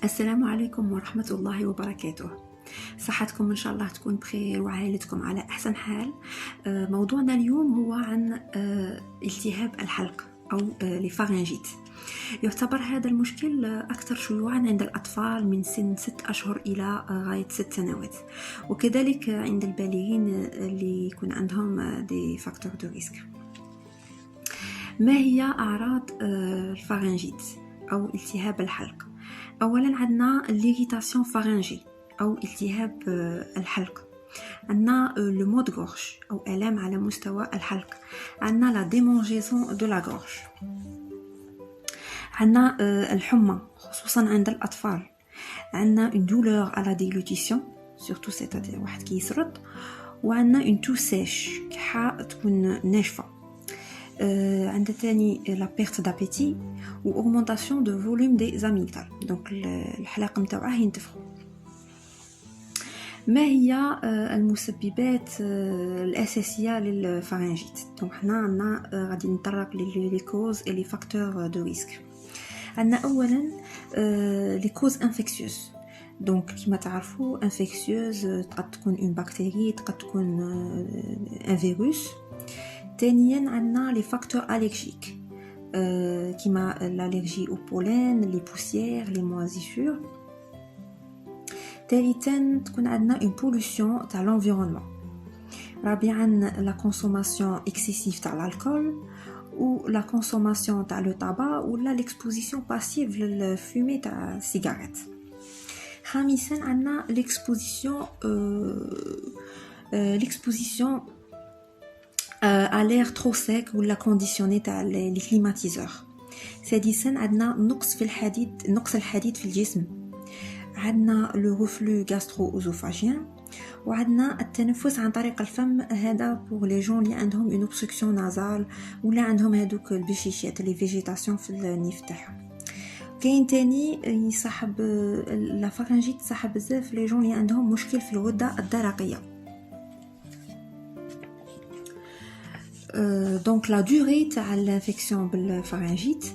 السلام عليكم ورحمة الله وبركاته. صحتكم إن شاء الله تكون بخير وعائلتكم على أحسن حال. موضوعنا اليوم هو عن التهاب الحلق أو لفارنجيت. يعتبر هذا المشكل أكثر شيوعا عند الأطفال من سن 6 أشهر إلى غاية 6 سنوات، وكذلك عند البالغين اللي يكون عندهم دي فاكتور دو ريسك. ما هي أعراض الفارنجيت أو التهاب الحلق؟ أولا عندنا l'irritation pharyngée أو التهاب الحلق، عندنا le maux de gorge أو آلام على مستوى الحلق، عندنا la démangeaison de la gorge، عندنا الحمى خصوصا عند الأطفال، عندنا une douleur à la déglutition surtout c'est-à-dire واحد كيسرط، وعندنا une toux sèche كحة تكون ناشفة، عندنا تاني la perte d'appétit و augmentation de volume des amygdales، donc الحلاق متاعها ينتفخوا. ما هي المسببات الأساسية للفارنجيت؟ donc حنا عندنا غادي نتطرق لي كوز et les facteurs de risque. عندنا أولا les causes infectieuses، donc كما تعرفوا infectieuse قد تكون une bactérie، قد تكون un virus. ثانيا عندنا les facteurs allergiques كما l'allergie au pollen، les poussières، les moisissures. ثالثا تكون عندنا une pollution تاع l'environnement. رابعا la consommation excessive تاع l'alcool ou la consommation تاع le tabac ou l'exposition passive للفumée تاع السيجارات. خامسا عندنا l'exposition à l'air trop sec ou la conditionnée تاع les climatiseurs. سادسا عندنا نقص الحديد في الجسم، عندنا le reflux gastro-œsophagien، وعندنا التنفس عن طريق الفم، هذا pour les gens اللي عندهم une obstruction nasale ولا عندهم هذوك البشيشات les végétations في النيف تاعهم. كاين تاني يصاحب لا فارنجيت صاحب بزاف les gens اللي عندهم مشكل في الغدة الدرقية. donc la durée تاع الانفكسيون بالفارنجيت،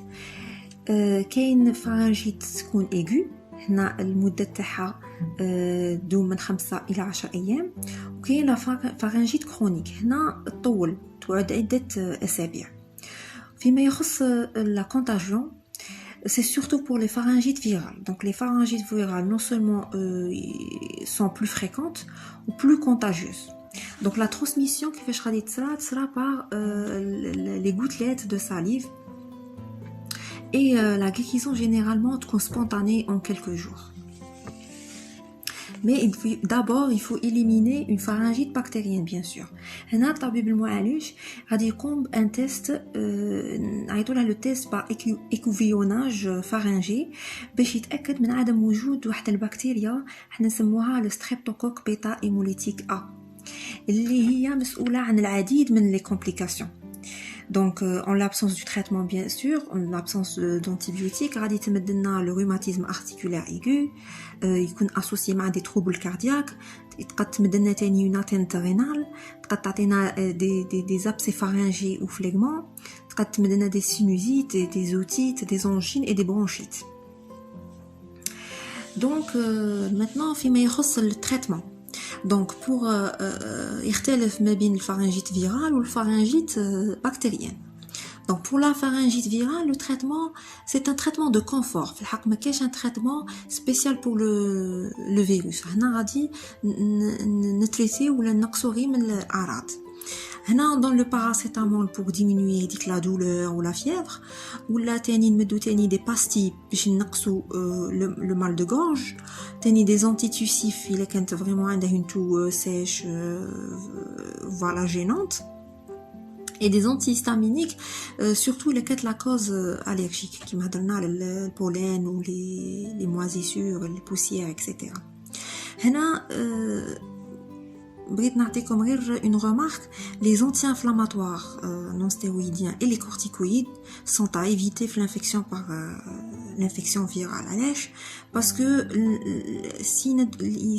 كاين فارنجيت تكون ايغو، هنا المدة تاعها دوم من 5 إلى 10 أيام، وكاين لا فارنجيت كرونيك، هنا تطول تعد عدة أسابيع. فيما يخص la contagion c'est surtout pour les pharyngites virales. Donc les pharyngites virales non seulement sont plus fréquentes ou plus contagieuses. Donc la transmission كيفاش غادي تصرا par les gouttelettes de salive et la guérison généralement تكون spontanée en quelques jours. Mais d'abord il faut éliminer une pharyngite bactérienne bien sûr. هنا الطبيب المعالج غادي يقوم un test نعيطوا له le test par écouvillonnage pharyngé باش يتأكد من عدم وجود واحد البكتيريا حنا نسموها le streptocoque beta hémolytique A اللي هي مسؤولة عن العديد من les complications. Donc en l'absence du traitement bien sûr, en l'absence d'antibiotiques غادي يتمد لنا le rhumatisme articulaire aigu، يكون associé مع des troubles cardiaques، تقد تمد لنا تاني une atteinte rénale، تقد تعطينا des abcès pharyngés ou phlegmons، تقد تمد لنا des sinusites، des otites، des angines et des bronchites. Donc maintenant فيما يخص التريتمون، donc pour يختلف ما بين الفارنجيت فيرال والفارنجيت بكتيريان. Donc pour la pharyngite virale le traitement c'est un traitement de confort، في الحق ما كاينش un traitement spécial pour le virus. هنا غادي نتريتي ولا نقصو غير من الأعراض. هنا dans le paracétamol pour diminuer ديك la douleur ou la fièvre، ولا تاني نمدو تاني des pastilles باش نقصو le mal de gorge، تاني des antitussifs إلا كانت vraiment عندها une toux sèche voilà gênante، et des antihistaminiques surtout إلا كانت la cause allergique كيما هضرنا على le pollen ou les moisissures les poussières etc. هنا بغيت نعطيكم غير une remarque: les anti-inflammatoires non stéroïdiens et les corticoïdes sont à éviter في l'infection par l'infection virale. علاش؟ parce que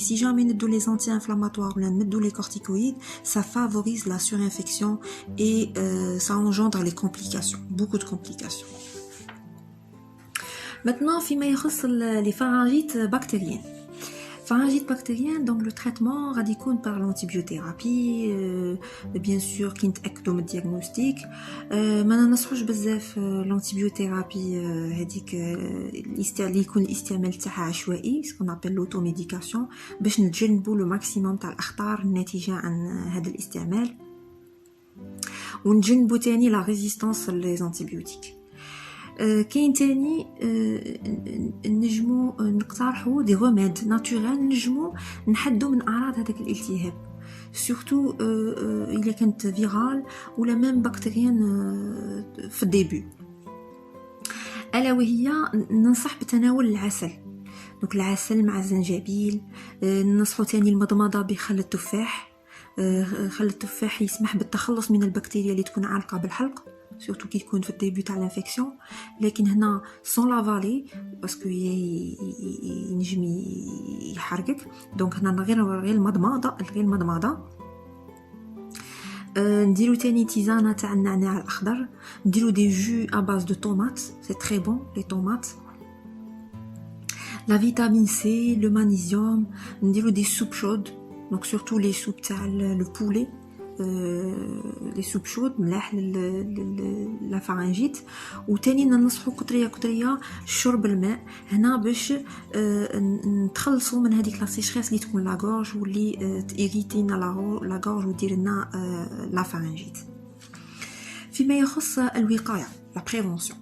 si jamais ندو les anti-inflammatoires ولا ندو les corticoïdes, ça favorise la surinfection et ça engendre les complications, beaucoup de complications. Maintenant فيما يخص les pharyngites bactériennes. Pharyngite bactérienne, donc le traitement غادي يكون par l'antibiothérapie, bien sûr كي نتاكدوا من الديagnostic. ما ننصحوش بزاف l'antibiothérapie هذيك اللي يكون الاستعمال تاعها عشوائي، ce qu'on appelle l'automédication، باش نتجنبوا لو ماكسيموم تاع الاخطار الناتجه عن هذا الاستعمال، ونتجنبوا تاني لا ريزيستانس لي زانتيبيوتيك. كاين تاني نجمو نقترحوا دي غوميد ناتورال نجمو نحدوا من اعراض هذاك الالتهاب، سورتو الا كانت فيرال ولا ميم بكتيريان في الديبي، الا وهي ننصح بتناول العسل. دونك العسل مع الزنجبيل. ننصحوا تاني المضمضه بخل التفاح. خل التفاح يسمح بالتخلص من البكتيريا اللي تكون عالقه بالحلق، surtout كي تكون في الديبي تاع الانفيكسيون، لكن هنا سون لافالي باسكو ينجم يحرقك. دونك هنا غير المضمضه. نديرو تاني تيزانه تاع النعناع الاخضر، نديرو دي جو ا باز دو طوماط، سي تري بون لي طوماط. لا فيتامين سي، لو مانيزيوم، نديرو دي سوب شود، دونك سورتو لي سوب تاع لو بولي، لي سوب شود ملاح لا فارنجيت. وتاني ننصحوا كتريه شرب الماء هنا باش نتخلصوا من هذيك لا سيشريس اللي تكون لا غورج واللي تيريتينا لا غورج ودير لنا لا فارنجيت. فيما يخص الوقايه لا بريفونسيون،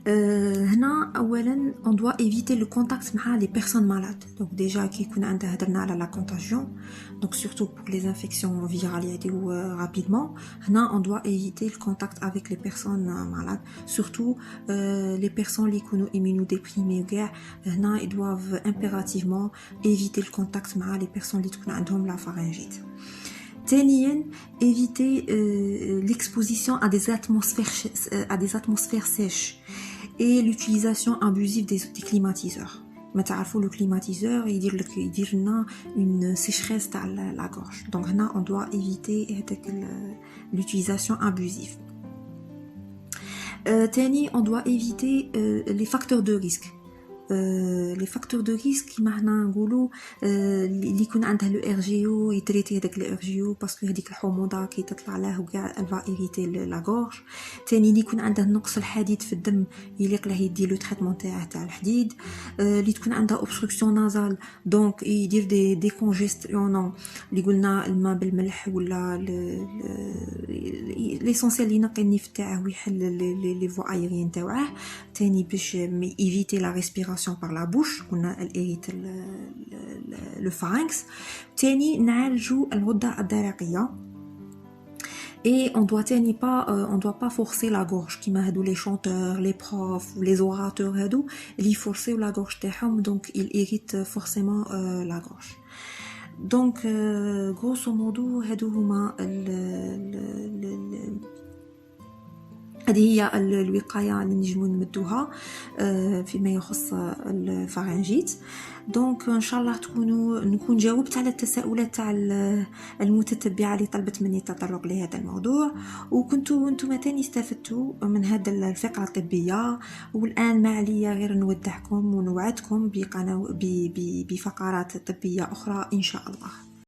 هنا اولا on doit éviter le contact مع les personnes malades. donc déjà كي يكون عندها هضرنا على la contagion, donc surtout pour les infections virales يديروا rapidement. هنا on doit éviter le contact avec les personnes malades, surtout les personnes اللي يكونوا immunodéprimées وكاع. هنا ils doivent impérativement éviter le contact مع les personnes اللي تكون عندهم la pharyngite. ثانيا éviter l'exposition à des atmosphères sèches et l'utilisation abusive des climatiseurs. ما تعرفوا le climatiseur يدير لنا une sécheresse تاع la gorge. donc هنا on doit éviter l'utilisation abusive. ثاني on doit éviter les facteurs de risque. لي فاكتور دو ريسك كيما حنا نقولوا اللي يكون عندها لو ار جي او يتريتي هذاك لو ار جي او باسكو هذيك الحموضه كي تطلع له وكاع الفا ايريتي لا غورج. ثاني اللي يكون عنده نقص الحديد في الدم يليق له يدير لو تريتمون تاع الحديد. اللي تكون عندها اوبستركسيون نازال دونك يدير دي كونجيستيون اللي قلنا الماء بالملح ولا ليسونسيال اللي ينقي النيف تاعه ويحل لي فوا ايرين تاعه. ثاني باش ايفيتي لا ريسبيراسيون par la bouche قلنا الإيريت le pharynx. تاني نعالجوا الغدة الدرقية et on doit pas forcer la gorge كيما هادو les chanteurs les profs ou les orateurs هادو اللي يفورسيو la gorge تاعهم donc il irrite forcément la gorge. donc grosso modo هادو هما هذه هي الوقايه اللي نجمو نمدوها فيما يخص الفارنجيت. دونك ان شاء الله نكون جاوبت على التساؤلات تاع المتتبعه اللي طلبت مني التطرق لهذا الموضوع، وكنتوا انتم تاني استفدتوا من هذا الفقره الطبيه. والان ما عليا غير نودعكم ونوعدكم بفقرات طبيه اخرى ان شاء الله.